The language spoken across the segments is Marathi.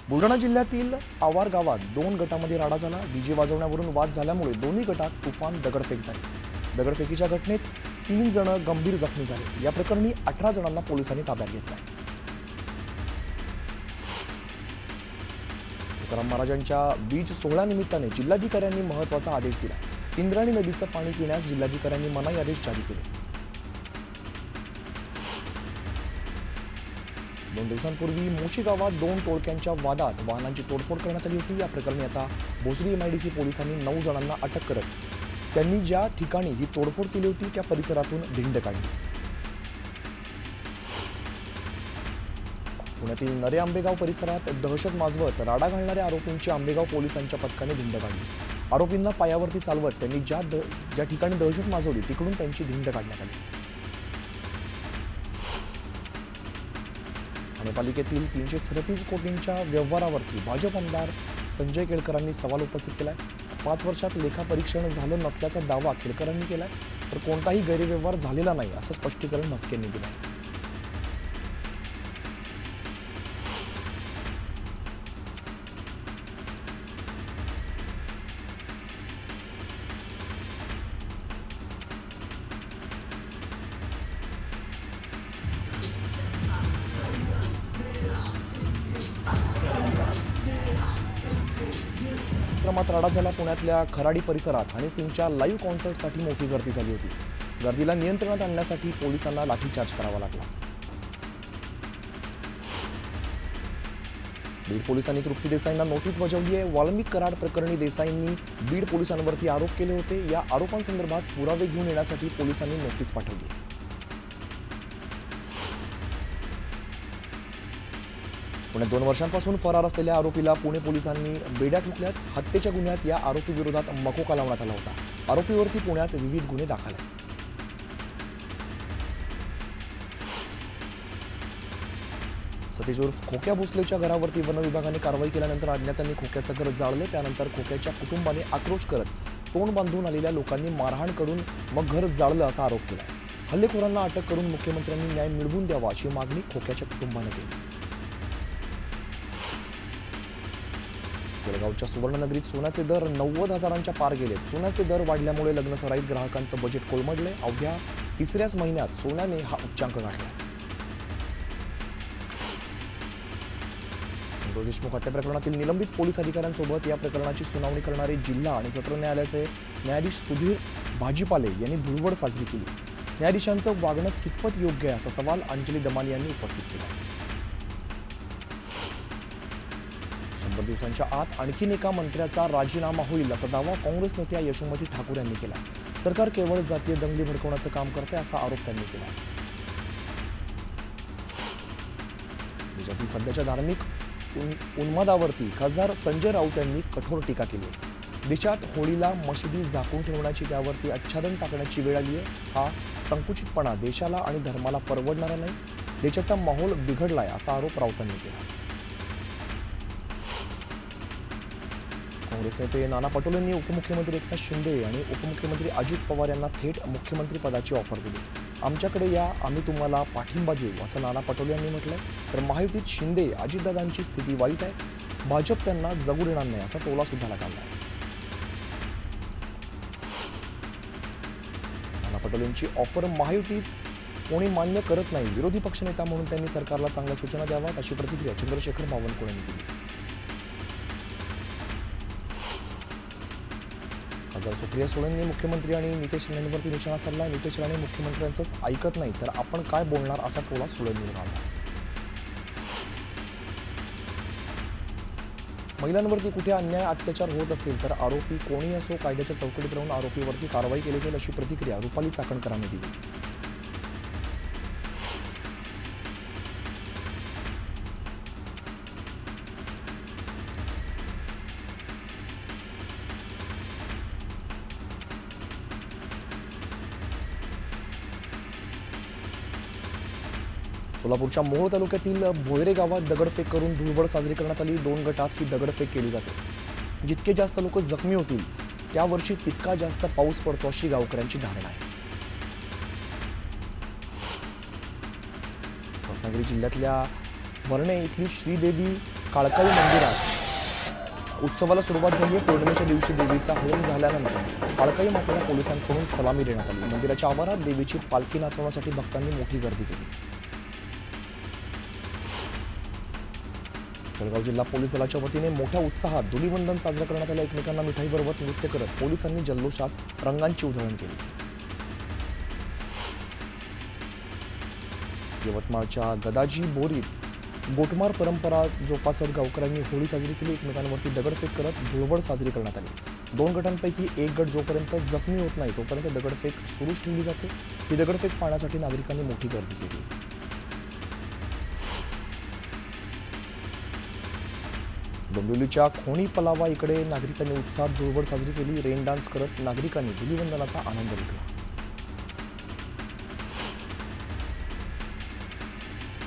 बुलढाणा जिल्ह्यातील आवार गावात 2 गटांमध्ये राडा झाला। डीजे वाजवण्यावरून वाद झाल्यामुळे दोन्ही गटात तुफान दगडफेक झाली। दगडफेकीच्या घटनेत 3 जण गंभीर जखमी झाले। या प्रकरणी 18 जणांना पोलिसांनी ताब्यात घेतले आहे। तुकाराम महाराजांच्या बीज सोहळ्यानिमित्ताने जिल्हाधिकाऱ्यांनी महत्त्वाचा आदेश दिला। इंद्रायणी नदीचं पाणी पिण्यास जिल्हाधिकाऱ्यांनी मनाई आदेश जारी केले। 2 दिवसांपूर्वी मोशी गावात 2 टोळक्यांच्या वादात वाहनांची तोडफोड करण्यात आली होती। या प्रकरणी आता भोसरी एमआयडीसी पोलिसांनी 9 जणांना अटक करत त्यांनी ज्या ठिकाणी ही तोडफोड केली होती त्या परिसरातून धिंड काढली। पुण्यातील नरे आंबेगाव परिसरात दहशत माजवत राडा घालणाऱ्या आरोपींची आंबेगाव पोलिसांच्या पथकाने धिंड काढली। आरोपींना पायावरती चालवत त्यांनी ज्या ठिकाणी दहशत माजवली तिकडून त्यांची धिंड काढण्यात आली। ठाणे पालिकेतील 337 कोटींच्या व्यवहारावरती भाजप आमदार संजय केळकरांनी सवाल उपस्थित केलाय। 5 वर्षात लेखापरीक्षण झालं नसल्याचा दावा केळकरांनी केलाय, तर कोणताही गैरव्यवहार झालेला नाही असं स्पष्टीकरण म्हस्केंनी दिलंय। क्रमात राडा झाला। पुण्यातल्या खराडी परिसरात हनी सिंगच्या लाईव्ह कॉन्सर्टसाठी मोठी गर्दी झाली होती। गर्दीला नियंत्रणात आणण्यासाठी पोलिसांना लाठीचार्ज करावा लागला। बीड पोलिसांनी तृप्ती देसाईंना नोटीस बजावली आहे। वाल्मिक कराड प्रकरणी देसाईंनी बीड पोलिसांवरती आरोप केले होते। या आरोपांसंदर्भात पुरावे घेऊन येण्यासाठी पोलिसांनी नोटीस पाठवली। पुण्यात 2 वर्षांपासून फरार असलेल्या आरोपीला पुणे पोलिसांनी बेड्या ठोकल्यात। हत्येच्या गुन्ह्यात या आरोपी विरोधात मकोका लावण्यात आला होता। आरोपीवरती पुण्यात विविध गुन्हे दाखल आहेत। सतीश उर्फ खोक्या भोसलेच्या घरावरती वन विभागाने कारवाई केल्यानंतर अज्ञातांनी खोक्याचं घर जाळलं। त्यानंतर खोक्याच्या कुटुंबाने आक्रोश करत तोंड बांधून आलेल्या लोकांनी मारहाण करून मग घर जाळलं असा आरोप केलाय। हल्लेखोरांना अटक करून मुख्यमंत्र्यांनी न्याय मिळवून द्यावा अशी मागणी खोक्याच्या कुटुंबाने केली। जळगावच्या सुवर्णनगरीत सोन्याचे दर 90,000च्या पार गेलेत। सोन्याचे दर वाढल्यामुळे लग्नसराईत ग्राहकांचं बजेट कोलमडले। अवघ्या 3ऱ्याच महिन्यात सोन्याने हा उच्चांक गाठला। संतोष देशमुख हत्या प्रकरणातील निलंबित पोलीस अधिकाऱ्यांसोबत या प्रकरणाची सुनावणी करणारे जिल्हा आणि सत्र न्यायालयाचे न्यायाधीश सुधीर भाजीपाले यांनी धुळवड साजरी केली। न्यायाधीशांचं वागणं कितपत योग्य आहे असा सवाल अंजली दमानी यांनी उपस्थित केला। 100 दिवसांच्या आत आणखीन एका मंत्र्याचा राजीनामा होईल असा दावा काँग्रेस नेत्या यशोमती ठाकूर यांनी केला। सरकार केवळ जातीय दंगली भडकवण्याचं काम करते असा आरोप त्यांनी केला। देशातील सध्याच्या धार्मिक उन्मादावरती खासदार संजय राऊत यांनी कठोर टीका केली आहे। देशात होळीला मशिदी झाकून ठेवण्याची त्यावरती आच्छादन टाकण्याची वेळ आली आहे। हा संकुचितपणा देशाला आणि धर्माला परवडणारा नाही। देशाचा माहोल बिघडलाय असा आरोप राऊतांनी केला। काँग्रेस नेते नाना पटोलेंनी उपमुख्यमंत्री एकनाथ शिंदे आणि उपमुख्यमंत्री अजित पवार यांना थेट मुख्यमंत्री पदाची ऑफर दिली। आमच्याकडे या, आम्ही तुम्हाला पाठिंबा देऊ असं नाना पटोले यांनी म्हटलंय। तर महायुतीत शिंदे अजितदादांची स्थिती वाईट आहे। भाजप त्यांना जगू देणार नाही असा टोला सुद्धा लगावला आहे। नाना पटोलेंची ऑफर महायुतीत कोणी मान्य करत नाही। विरोधी पक्षनेता म्हणून त्यांनी सरकारला चांगल्या सूचना द्याव्यात अशी प्रतिक्रिया चंद्रशेखर बावनकुळे यांनी दिली। खासदार सुप्रिया सुळेंनी मुख्यमंत्री आणि नितेश राणेंवरती निशाणा साधला। नितेश राणे मुख्यमंत्र्यांचंच ऐकत नाही तर आपण काय बोलणार असा टोला सुळेंनी लगावला। महिलांवरती कुठे अन्याय अत्याचार होत असेल तर आरोपी कोणी असो कायद्याच्या चौकटीत राहून आरोपीवरती कारवाई केली जाईल अशी प्रतिक्रिया रुपाली चाकणकरांनी दिली। सोलापूरच्या मोहोळ तालुक्यातील भोयरे गावात दगडफेक करून धुळवड साजरी करण्यात आली। 2 गटात ही दगडफेक केली जाते। जितके जास्त लोक जखमी होतील त्या वर्षी तितका जास्त पाऊस पडतो अशी गावकऱ्यांची धारणा आहे। रत्नागिरी जिल्ह्यातल्या वरणे इथली श्रीदेवी काळकाई मंदिरात उत्सवाला सुरुवात झाली आहे. पौर्णिमेच्या दिवशी देवीचा होम झाल्यानंतर काळकाई मातेला पोलिसांकडून सलामी देण्यात आली. मंदिराच्या आवारात देवीची पालखी नाचवण्यासाठी भक्तांनी मोठी गर्दी केली. जळगाव जिल्हा पोलीस दलाच्या वतीने मोठ्या उत्साहात धुलीवंदन साजरं करण्यात आलं. एकमेकांना मिठाई बरोबर नृत्य करत पोलिसांनी जल्लोषात रंगांची उधळण केली. यवतमाळच्या गदाजी बोरीत गोटमार परंपरा जोपासत गावकऱ्यांनी होळी साजरी केली. एकमेकांवरती दगडफेक करत धुळवड साजरी करण्यात आली. 2 गटांपैकी एक गट जोपर्यंत जखमी होत नाही तोपर्यंत दगडफेक सुरूच ठेवली जाते. ही दगडफेक पाहण्यासाठी नागरिकांनी मोठी गर्दी केली. डोंबिवलीच्या खोणी पलावा इकडे नागरिकांनी उत्साहात धुळवड साजरी केली. रेन डान्स करत नागरिकांनी धुलीवंदनाचा आनंद लुटला.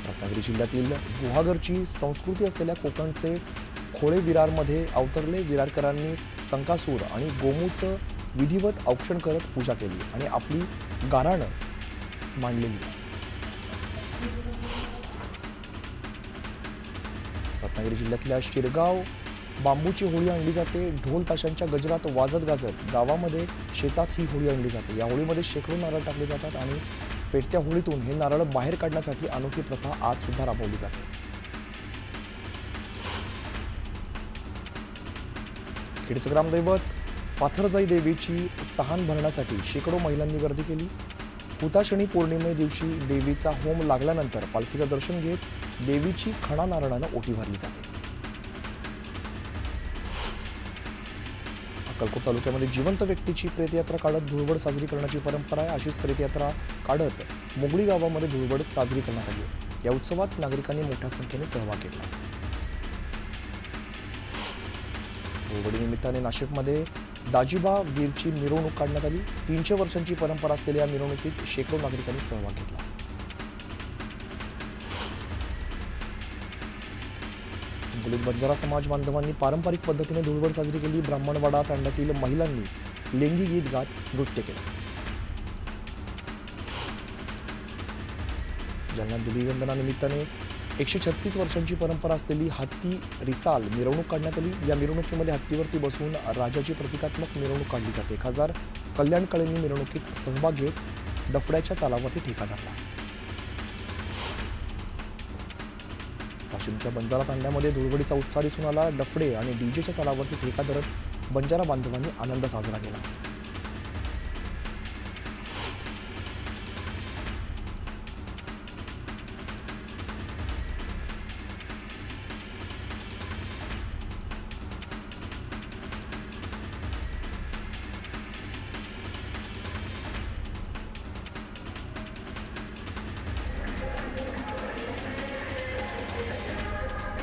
रत्नागिरी जिल्ह्यातील गुहागरची संस्कृती असलेल्या कोकणचे खोळे विरारमध्ये अवतरले. विरारकरांनी संकासूर आणि गोमूचं विधिवत औक्षण करत पूजा केली आणि आपली गाऱ्हाणं मांडलेली. रत्नागिरी जिल्ह्यातल्या शिरगाव बांबूची होळी आणली जाते. ढोल ताशांच्या गजरात वाजत गाजत गावामध्ये शेतात ही होळी आणली जाते. या होळीमध्ये शेकडो नारळ टाकले जातात आणि पेटत्या होळीतून हे नारळ बाहेर काढण्यासाठी अनोखी प्रथा आज सुद्धा राबवली जाते. खेडचं ग्रामदैवत पाथरजाई देवीची सहान भरण्यासाठी शेकडो महिलांनी गर्दी केली. हुताशनी पौर्णिमे दिवशी देवीचा होम लागल्यानंतर पालखीचं दर्शन घेत देवीची खणा नारळानं ओटी भरली जाते. अक्कलकोट तालुक्यामध्ये जिवंत व्यक्तीची प्रेतयात्रा काढत धुळवड साजरी करण्याची परंपरा आहे. अशीच प्रेतयात्रा काढत मोगळी गावामध्ये धुळवड साजरी करण्यात आली. या उत्सवात नागरिकांनी मोठ्या संख्येने सहभाग घेतला. धुळवडी निमित्ताने नाशिकमध्ये दाजिबा वीरची मिरवणूक काढण्यात आली. 300 वर्षांची परंपरा असलेल्या या मिरवणुकीत शेकडो नागरिकांनी सहभाग घेतला. हिंगोलीत बंजारा समाज बांधवांनी पारंपरिक पद्धतीने धुळवड साजरी केली. ब्राह्मणवाडा तांड्यातील महिलांनी लेंगी गीत गात नृत्य केलं. जालन्यात धुलीवंदनानिमित्ताने 136 वर्षांची परंपरा असलेली हत्ती रिसाल मिरवणूक काढण्यात आली. या मिरवणुकीमध्ये हत्तीवरती बसून राजाची प्रतिकात्मक मिरवणूक काढली जाते. खासदार कल्याण काळेंनी मिरवणुकीत सहभाग घेत डफड्याच्या तालावरती ठेका धरला. वाशिमच्या बंजारा तांड्यामध्ये धुळवडीचा उत्साह दिसून आला. डफडे आणि डीजेच्या तालावरती ठेका धरत बंजारा बांधवांनी आनंद साजरा केला.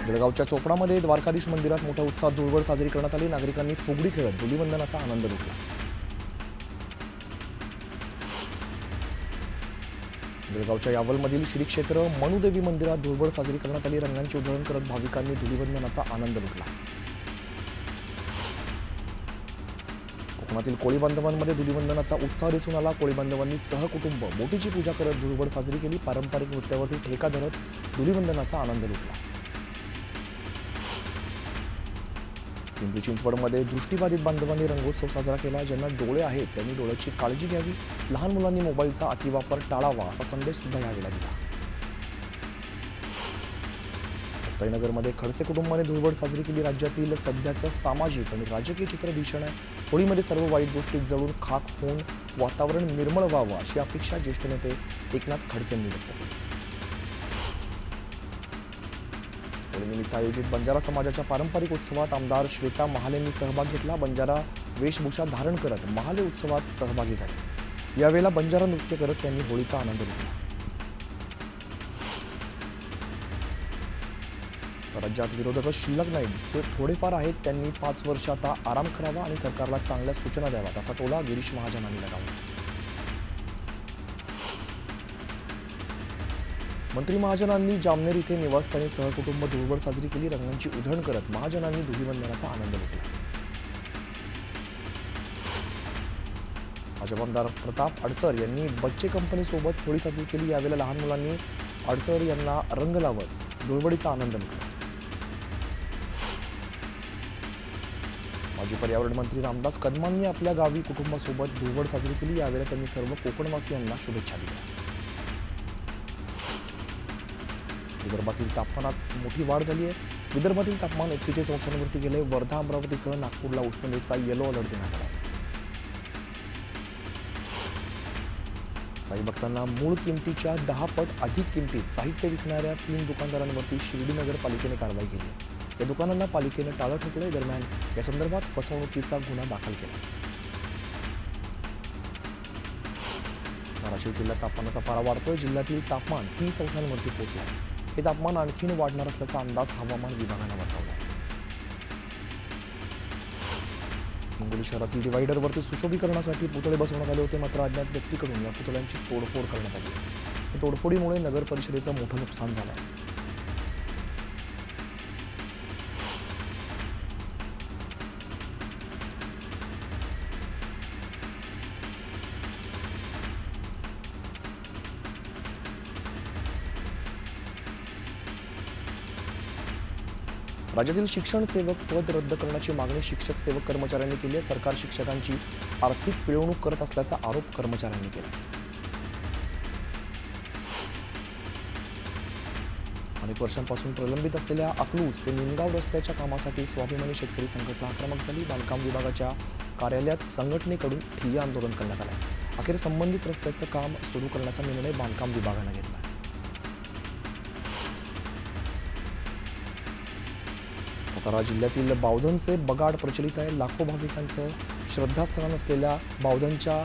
जळगावच्या चोपडामध्ये द्वारकाधीश मंदिरात मोठ्या उत्साहात धुळवड साजरी करण्यात आली. नागरिकांनी फुगडी खेळत धुलीवंदनाचा आनंद लुटला. जळगावच्या यावलमधील श्री क्षेत्र मनुदेवी मंदिरात धुळवड साजरी करण्यात आली. रंगांची उधळण करत भाविकांनी धुलीवंदनाचा आनंद लुटला. कोकणातील कोळी बांधवांमध्ये धुलीवंदनाचा उत्साह दिसून आला. कोळी बांधवांनी सहकुटुंब बोटीची पूजा करत धुळवड साजरी केली. पारंपरिक नृत्यावरती ठेका धरत धुलीवंदनाचा आनंद लुटला. पिंपरी चिंचवडमध्ये दृष्टीबाधित बांधवांनी रंगोत्सव साजरा केला. ज्यांना डोळे आहेत त्यांनी डोळ्याची काळजी घ्यावी. लहान मुलांनी मोबाईलचा अतिवापर टाळावा असा संदेश सुद्धा यावेळेला दिला. मुक्ताईनगरमध्ये खडसे कुटुंबाने धुळवड साजरी केली. राज्यातील सध्याचं सामाजिक आणि राजकीय चित्र भीषण आहे. होळीमध्ये सर्व वाईट गोष्टी जळून खाक होऊन वातावरण निर्मळ व्हावं अशी अपेक्षा ज्येष्ठ नेते एकनाथ खडसेंनी व्यक्त केली. होळीनिमित्त आयोजित बंजारा समाजाच्या पारंपरिक उत्सवात आमदार श्वेता महालेंनी सहभाग घेतला. बंजारा वेशभूषा धारण करत महाले उत्सवात सहभागी झाले. यावेळेला बंजारा नृत्य करत त्यांनी होळीचा आनंद लुटला. राज्यात विरोधक शिल्लक नाहीत. जे थोडेफार आहेत त्यांनी 5 वर्ष आता आराम करावा आणि सरकारला चांगल्या सूचना द्याव्यात असा टोला गिरीश महाजनांनी लगावला. मंत्री महाजनांनी जामनेर इथे निवासस्थानी सहकुटुंब धुळवड साजरी केली. रंगांची उधळण करत महाजनांनी धुलीवंदनाचा आनंद लुटला. भाजप आमदार प्रताप अडसर यांनी बच्चे कंपनीसोबत होळी साजरी केली. यावेळेला लहान मुलांनी अडसर यांना रंग लावत धुळवडीचा आनंद लुटला. माजी पर्यावरण मंत्री रामदास कदमांनी आपल्या गावी कुटुंबासोबत धुळवड साजरी केली. यावेळी त्यांनी सर्व कोकणवासियांना शुभेच्छा दिल्या. विदर्भातील तापमानात मोठी वाढ झाली आहे. विदर्भातील तापमान 41 अंशांवरती गेले. वर्धा, अमरावतीसह नागपूरला उष्णतेचा येलो अलर्ट देण्यात आला. साई भक्तांना मूळ किमतीच्या 10 पट अधिक किमतीत साहित्य विकणाऱ्या 3 दुकानदारांवरती शिर्डी नगरपालिकेने कारवाई केली आहे. या दुकानांना पालिकेने टाळं ठोकले. दरम्यान या संदर्भात फसवणुकीचा गुन्हा दाखल केला. धाराशिव जिल्ह्यात तापमानाचा पारा वाढतोय. जिल्ह्यातील तापमान 30 अंशांवरती पोहोचलं आहे. हे तापमान आणखीन वाढणार असल्याचा अंदाज हवामान विभागानं वर्तवला आहे. हिंगोली शहरातील डिव्हायडरवरती सुशोभीकरणासाठी पुतळे बसवण्यात आले होते. मात्र अज्ञात व्यक्तीकडून या पुतळ्यांची तोडफोड करण्यात आली. या तोडफोडीमुळे नगर परिषदेचं मोठं नुकसान झालं आहे. राज्यातील शिक्षण सेवक पद रद्द करण्याची मागणी शिक्षक सेवक कर्मचाऱ्यांनी केली आहे. सरकार शिक्षकांची आर्थिक पिळवणूक करत असल्याचा आरोप कर्मचाऱ्यांनी केला. अनेक वर्षांपासून प्रलंबित असलेल्या अकलूज ते निमगाव रस्त्याच्या कामासाठी स्वाभिमानी शेतकरी संघटना आक्रमक झाली. बांधकाम विभागाच्या कार्यालयात संघटनेकडून ठिय्या आंदोलन करण्यात आलं. अखेर संबंधित रस्त्याचं काम सुरू करण्याचा निर्णय बांधकाम विभागानं घेतला. सातारा जिल्ह्यातील बावधनचे बगाड प्रचलित आहे. लाखो भाविकांचं श्रद्धास्थान असलेल्या बावधनच्या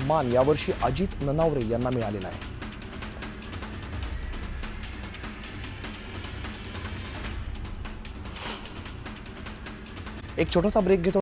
मान यावर्षी अजित ननावरे यांना मिळालेला आहे. एक छोटासा ब्रेक घेतो.